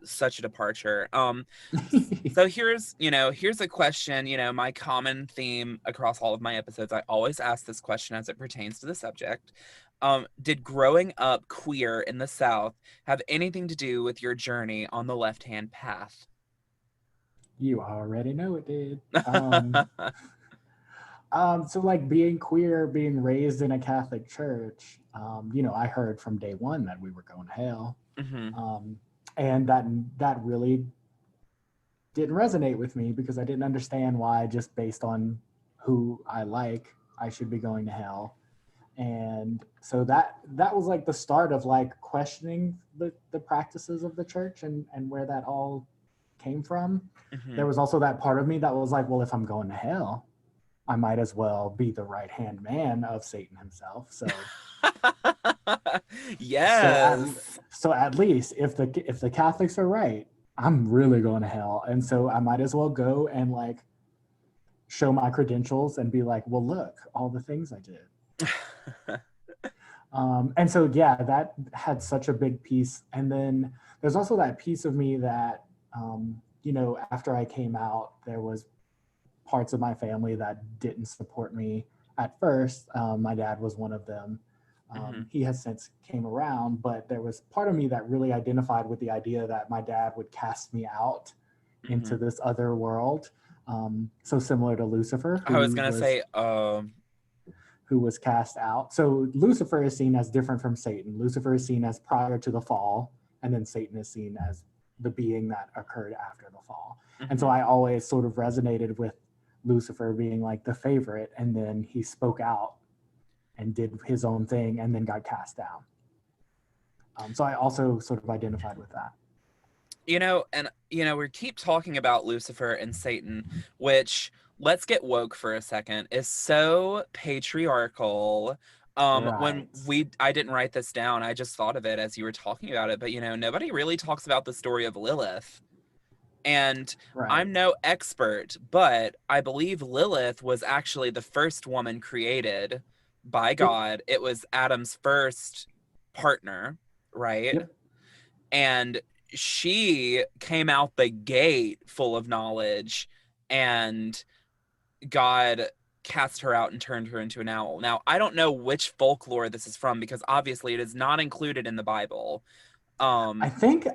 such a departure. So here's a question, my common theme across all of my episodes. I always ask this question as it pertains to the subject. Did growing up queer in the South have anything to do with your journey on the left-hand path? You already know it did. So like being queer, being raised in a Catholic church, I heard from day one that we were going to hell. And that really didn't resonate with me because I didn't understand why, just based on who I like, I should be going to hell. And so that was like the start of like questioning the practices of the church and where that all came from. There was also that part of me that was like, well, if I'm going to hell, I might as well be the right-hand man of Satan himself. So yes. So at least if the Catholics are right, I'm really going to hell. And so I might as well go and like show my credentials and be like, well, look, all the things I did. And so, yeah, that had such a big piece. And then there's also that piece of me that, after I came out, there was parts of my family that didn't support me at first. My dad was one of them. He has since came around, but there was part of me that really identified with the idea that my dad would cast me out into this other world. So similar to Lucifer. I was going to say, who was cast out. So Lucifer is seen as different from Satan. Lucifer is seen as prior to the fall, and then Satan is seen as the being that occurred after the fall. And so I always sort of resonated with Lucifer being like the favorite, and then he spoke out and did his own thing and then got cast down. So I also sort of identified with that. We keep talking about Lucifer and Satan, which, let's get woke for a second, is so patriarchal. Right. I didn't write this down, I just thought of it as you were talking about it, but nobody really talks about the story of Lilith. And I'm no expert, but I believe Lilith was actually the first woman created by God. It was Adam's first partner, right? Yep. And she came out the gate full of knowledge, and God cast her out and turned her into an owl. Now, I don't know which folklore this is from because obviously it is not included in the Bible. I think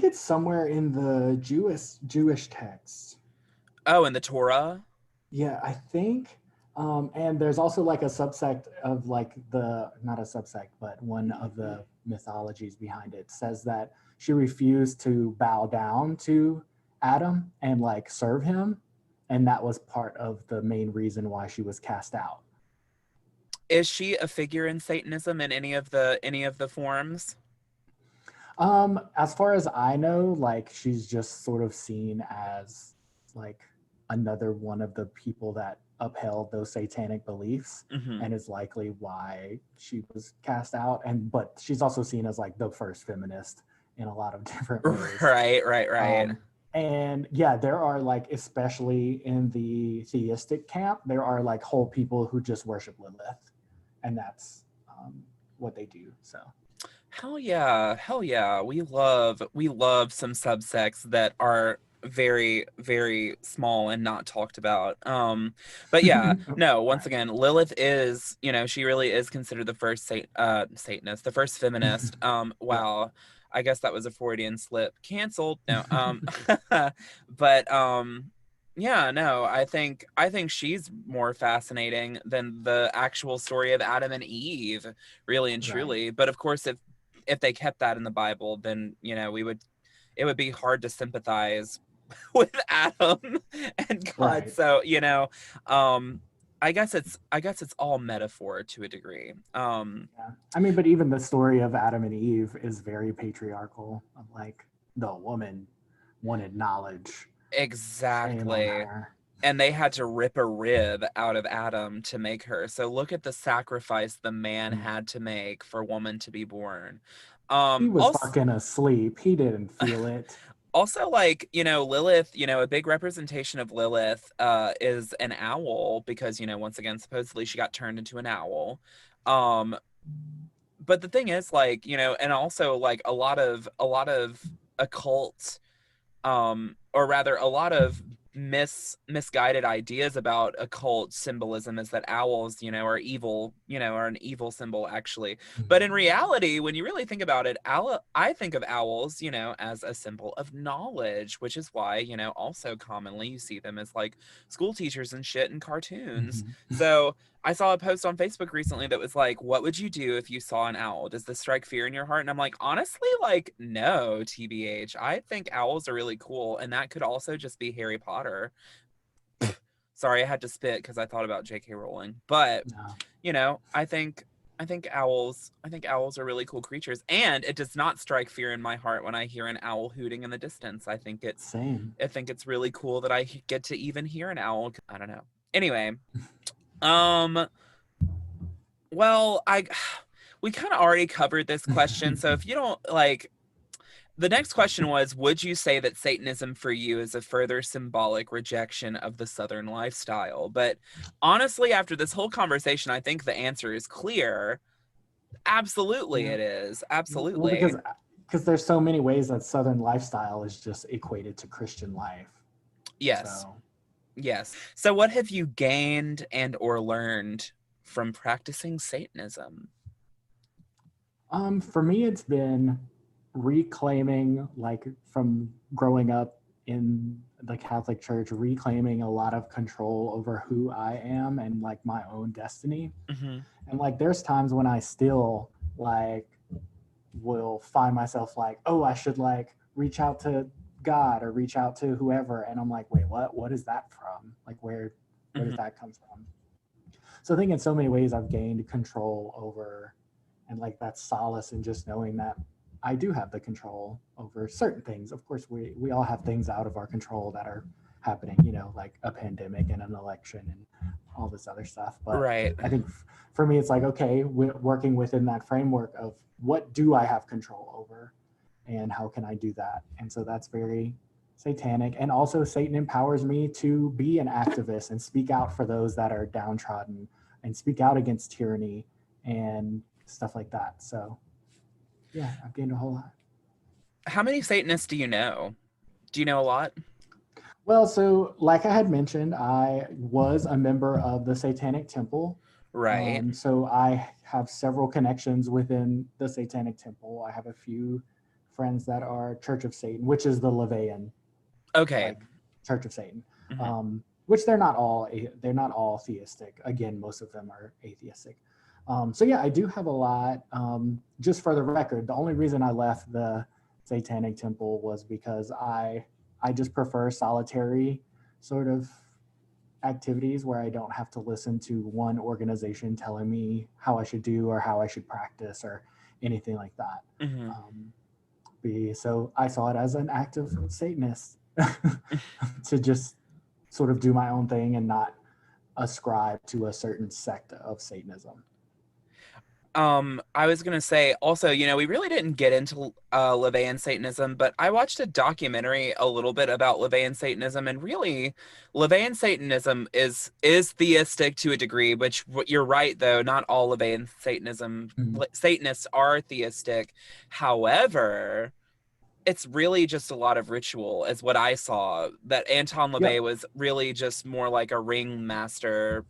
it's somewhere in the Jewish text. Oh, in the Torah? Yeah, I think And there's also like a subsect of like not a subsect, but one of the mythologies behind it says that she refused to bow down to Adam and like serve him. And that was part of the main reason why she was cast out. Is she a figure in Satanism in any of the forms? As far as I know, like she's just sort of seen as like another one of the people that upheld those satanic beliefs, Mm-hmm. and is likely why she was cast out. And but she's also seen as like the first feminist in a lot of different ways. Right. And yeah, there are like, especially in the theistic camp, there are like whole people who just worship Lilith, and that's what they do. So Hell yeah. We love some subsects that are very, very small and not talked about. But yeah, no, once right. again, Lilith is, she really is considered the first Satanist, the first feminist. Yeah. Wow. I guess that was a Freudian slip. Canceled. No. But yeah, no, I think she's more fascinating than the actual story of Adam and Eve, really and Right. truly. But of course, if they kept that in the Bible, then it would be hard to sympathize with Adam and God. Right. So, I guess it's all metaphor to a degree. Yeah. I mean, but even the story of Adam and Eve is very patriarchal. Of like the woman wanted knowledge. Shame on Exactly. her. And they had to rip a rib out of Adam to make her. So look at the sacrifice the man Mm. had to make for woman to be born. He was Also, fucking asleep. He didn't feel it. also, like, Lilith, a big representation of Lilith is an owl because, once again, supposedly she got turned into an owl. Um, but the thing is, like, and also like a lot of occult, or rather a lot of misguided ideas about occult symbolism is that owls, are evil, are an evil symbol actually. But in reality, when you really think about it, I think of owls, as a symbol of knowledge, which is why, also commonly you see them as like school teachers and shit in cartoons. So I saw a post on Facebook recently that was like, what would you do if you saw an owl? Does this strike fear in your heart? And I'm like, honestly, like, no, TBH. I think owls are really cool. And that could also just be Harry Potter. Sorry, I had to spit because I thought about J.K. Rowling. But, No. I think owls are really cool creatures. And it does not strike fear in my heart when I hear an owl hooting in the distance. Same. I think it's really cool that I get to even hear an owl. I don't know. Anyway, well, we kind of already covered this question. So if you don't like, the next question was, would you say that Satanism for you is a further symbolic rejection of the Southern lifestyle? But honestly, after this whole conversation, I think the answer is clear. Absolutely, Yeah. it is. Well, Absolutely. because there's so many ways that Southern lifestyle is just equated to Christian life. Yes. So Yes. So what have you gained and or learned from practicing Satanism? for me, it's been reclaiming, like from growing up in the Catholic Church, reclaiming a lot of control over who I am and like my own destiny. Mm-hmm. And like there's times when I still like will find myself like, oh, I should like reach out to God or reach out to whoever. And I'm like, wait, what is that from? Like where does that come from? So I think in so many ways I've gained control over, and like that solace in just knowing that I do have the control over certain things. Of course, we all have things out of our control that are happening, like a pandemic and an election and all this other stuff. But Right. I think for me, it's like, okay, working within that framework of what do I have control over and how can I do that? And so that's very satanic. And also Satan empowers me to be an activist and speak out for those that are downtrodden and speak out against tyranny and stuff like that. So yeah, I've gained a whole lot. How many Satanists do you know? Do you know a lot? Well, so like I had mentioned, I was a member of the Satanic Temple. Right. So I have several connections within the Satanic Temple. I have a few friends that are Church of Satan, which is the Levian, Okay. like Church of Satan. Mhm. which they're not all theistic. Again, most of them are atheistic. So yeah, I do have a lot. Just for the record, the only reason I left the Satanic Temple was because I just prefer solitary sort of activities where I don't have to listen to one organization telling me how I should do or how I should practice or anything like that. Mm-hmm. So I saw it as an act of Satanist to just sort of do my own thing and not ascribe to a certain sect of Satanism. I was gonna say also, we really didn't get into LaVeyan Satanism, but I watched a documentary a little bit about LaVeyan Satanism, and really, LaVeyan Satanism is theistic to a degree. Which you're right, though, not all LaVeyan Satanism Satanists are theistic. However, it's really just a lot of ritual, is what I saw. That Anton LaVey was really just more like a ringmaster,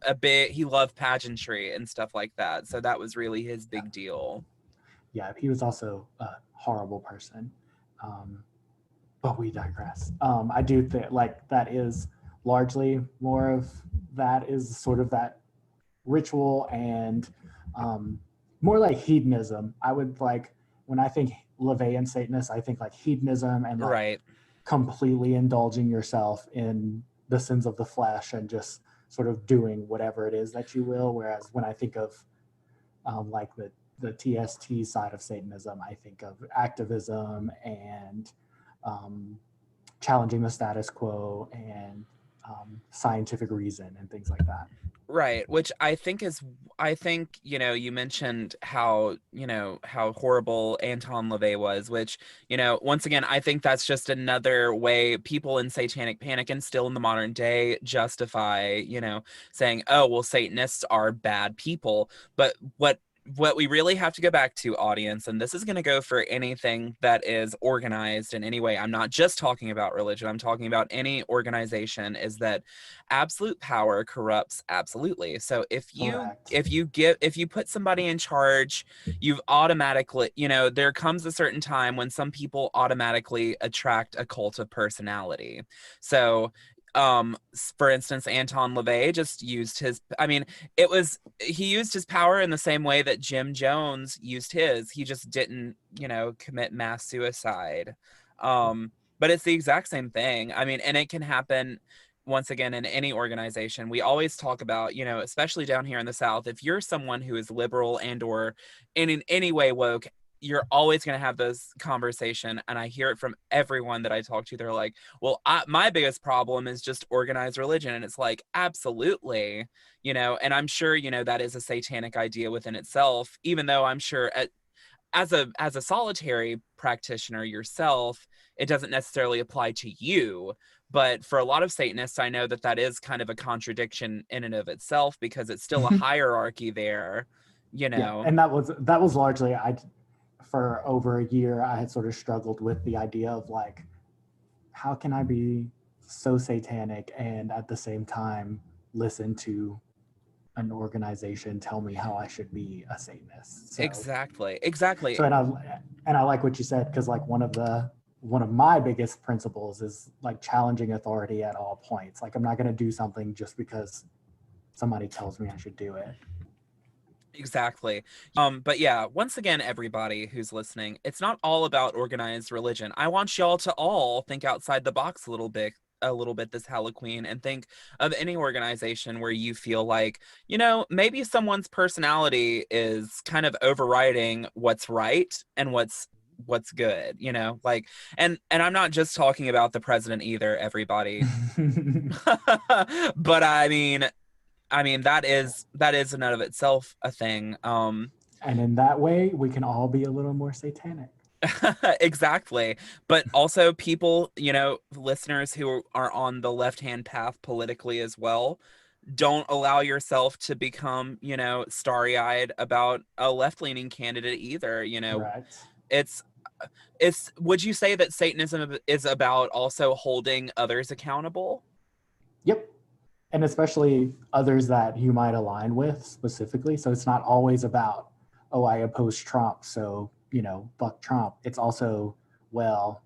a bit. He loved pageantry and stuff like that. So that was really his big deal. Yeah, he was also a horrible person. But we digress. I do think like that is largely more of that is sort of that ritual and more like hedonism. I would like when I think LaVeyan Satanists, I think like hedonism and like completely indulging yourself in the sins of the flesh and just sort of doing whatever it is that you will. Whereas when I think of like the TST side of Satanism, I think of activism and challenging the status quo and scientific reason and things like that. Right, which I think you mentioned how horrible Anton LaVey was, which, once again, I think that's just another way people in satanic panic and still in the modern day justify, saying, oh, well, Satanists are bad people. But what we really have to go back to, audience, and this is going to go for anything that is organized in any way. I'm not just talking about religion. I'm talking about any organization, is that absolute power corrupts absolutely. So if you put somebody in charge, you've automatically, there comes a certain time when some people automatically attract a cult of personality. So for instance, Anton LaVey just used he used his power in the same way that Jim Jones used his. He just didn't, commit mass suicide. But it's the exact same thing. I mean, and it can happen once again in any organization. We always talk about, especially down here in the South, if you're someone who is liberal and or in any way woke, you're always going to have this conversation. And I hear it from everyone that I talk to. They're like, well, my biggest problem is just organized religion. And it's like, absolutely, and I'm sure, that is a satanic idea within itself, even though I'm sure as a solitary practitioner yourself, it doesn't necessarily apply to you. But for a lot of Satanists, I know that is kind of a contradiction in and of itself, because it's still a hierarchy there, Yeah, and that was largely for over a year, I had sort of struggled with the idea of like, how can I be so satanic and at the same time listen to an organization tell me how I should be a Satanist? So, Exactly. So and I like what you said, because like one of my biggest principles is like challenging authority at all points. Like I'm not going to do something just because somebody tells me I should do it. Exactly. But yeah, once again, everybody who's listening, it's not all about organized religion. I want y'all to all think outside the box a little bit this HalloQUEEN, and think of any organization where you feel like, maybe someone's personality is kind of overriding what's right and what's good, like, and I'm not just talking about the president either, everybody. But I mean, that is in and of itself a thing. And in that way, we can all be a little more satanic. Exactly. But also people, listeners who are on the left-hand path politically as well, don't allow yourself to become, starry-eyed about a left-leaning candidate either. Right. It's would you say that Satanism is about also holding others accountable? Yep. And especially others that you might align with specifically. So it's not always about, oh, I oppose Trump, so, fuck Trump. It's also, well,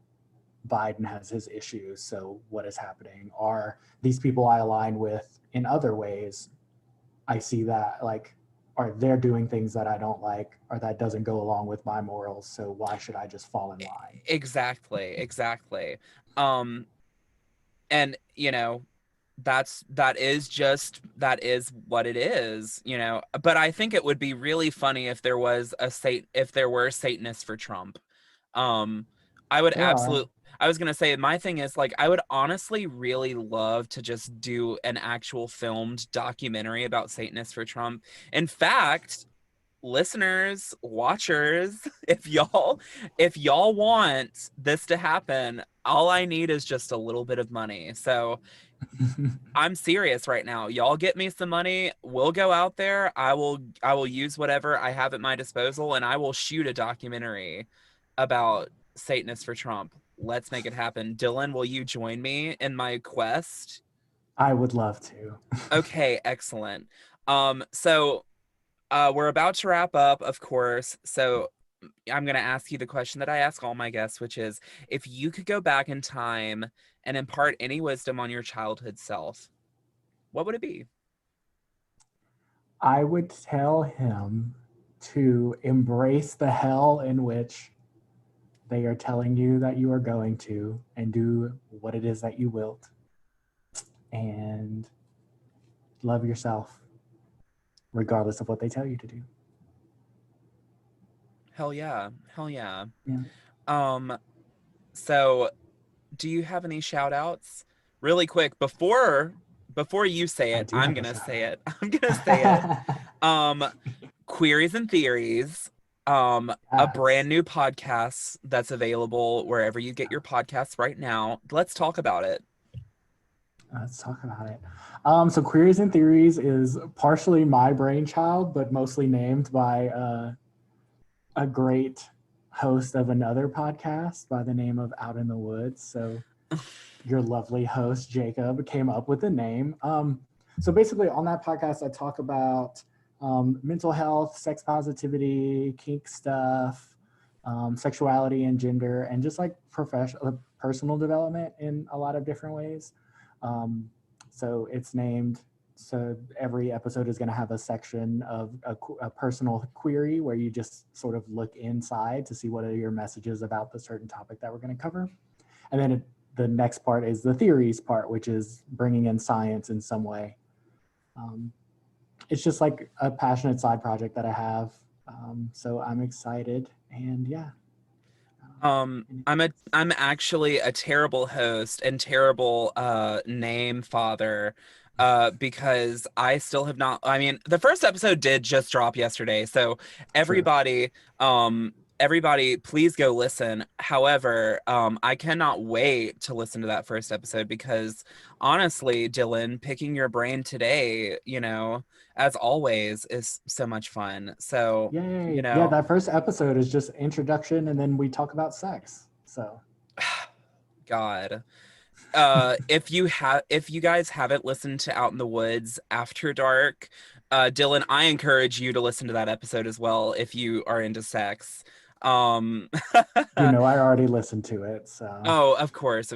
Biden has his issues, so what is happening? Are these people I align with in other ways? I see that, like, are they're doing things that I don't like or that doesn't go along with my morals, so why should I just fall in line? Exactly. Um, and that is what it is, but I think it would be really funny if there were Satanists for Trump. um I would There are. absolutely, I was gonna say, my thing is, like, I would honestly really love to just do an actual filmed documentary about Satanists for Trump. In fact, listeners, watchers, if y'all want this to happen, all I need is just a little bit of money. So I'm serious right now. Y'all get me some money. We'll go out there. I will use whatever I have at my disposal, and I will shoot a documentary about Satanists for Trump. Let's make it happen. Dylan, will you join me in my quest? I would love to. Okay, excellent. So we're about to wrap up, of course. So I'm going to ask you the question that I ask all my guests, which is, if you could go back in time and impart any wisdom on your childhood self, what would it be? I would tell him to embrace the hell in which they are telling you that you are going to, and do what it is that you willed, and love yourself regardless of what they tell you to do. Hell yeah. Hell yeah. Yeah. So do you have any shout outs? Really quick, before you say I it, do I'm have a gonna shout say out. it. I'm gonna say it. Um, Queries and Theories, a brand Yes. new podcast that's available wherever you get your podcasts right now. Let's talk about it. Let's talk about it. So Queries and Theories is partially my brainchild, but mostly named by a great host of another podcast by the name of Out in the Woods. So your lovely host, Jacob, came up with the name. So basically on that podcast, I talk about mental health, sex positivity, kink stuff, sexuality and gender, and just like professional, personal development in a lot of different ways. So it's named, so every episode is going to have a section of a personal query where you just sort of look inside to see what are your messages about the certain topic that we're going to cover. And then the next part is the theories part, which is bringing in science in some way. It's just like a passionate side project that I have. So I'm excited, and yeah. I'm actually a terrible host and terrible name father, because I still have not, I mean, the first episode did just drop yesterday, so True. everybody everybody please go listen. However, I cannot wait to listen to that first episode, because honestly, Dylan, picking your brain today, as always, is so much fun. So, Yay. Yeah, that first episode is just introduction, and then we talk about sex. So God. If you guys haven't listened to Out in the Woods After Dark, Dylan, I encourage you to listen to that episode as well if you are into sex. Um, I already listened to it. So oh, of course.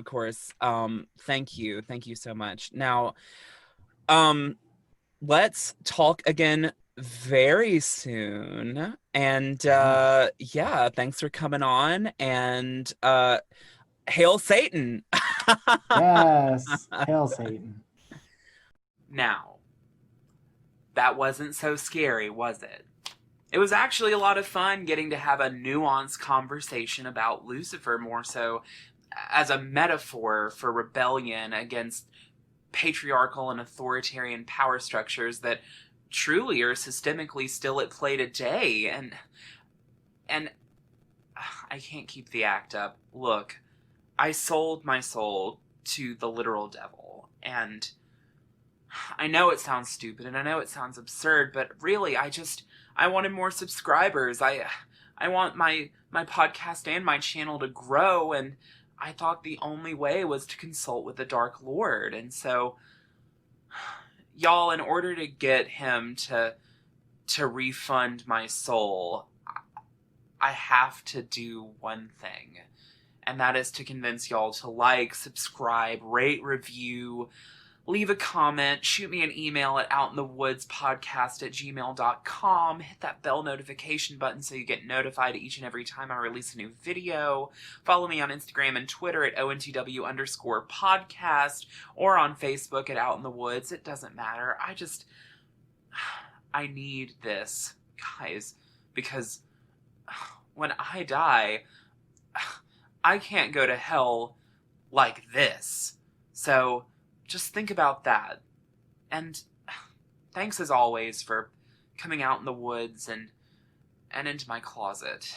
Thank you so much. Now, let's talk again very soon. And yeah, thanks for coming on. And hail Satan. yes, hail Satan. Now, that wasn't so scary, was it? It was actually a lot of fun getting to have a nuanced conversation about Lucifer, more so as a metaphor for rebellion against patriarchal and authoritarian power structures that truly are systemically still at play today. And I can't keep the act up. Look, I sold my soul to the literal devil, and I know it sounds stupid and I know it sounds absurd, but really I wanted more subscribers. I want my podcast and my channel to grow, and I thought the only way was to consult with the Dark Lord. And so, y'all, in order to get him to refund my soul, I have to do one thing. and that is to convince y'all to like, subscribe, rate, review, leave a comment, shoot me an email at outinthewoodspodcast@gmail.com, hit that bell notification button so you get notified each and every time I release a new video, follow me on Instagram and Twitter at ONTW_podcast, or on Facebook at Out in the Woods. It doesn't matter. I need this, guys, because when I die, I can't go to hell like this. So just think about that. And thanks as always for coming out in the woods and into my closet.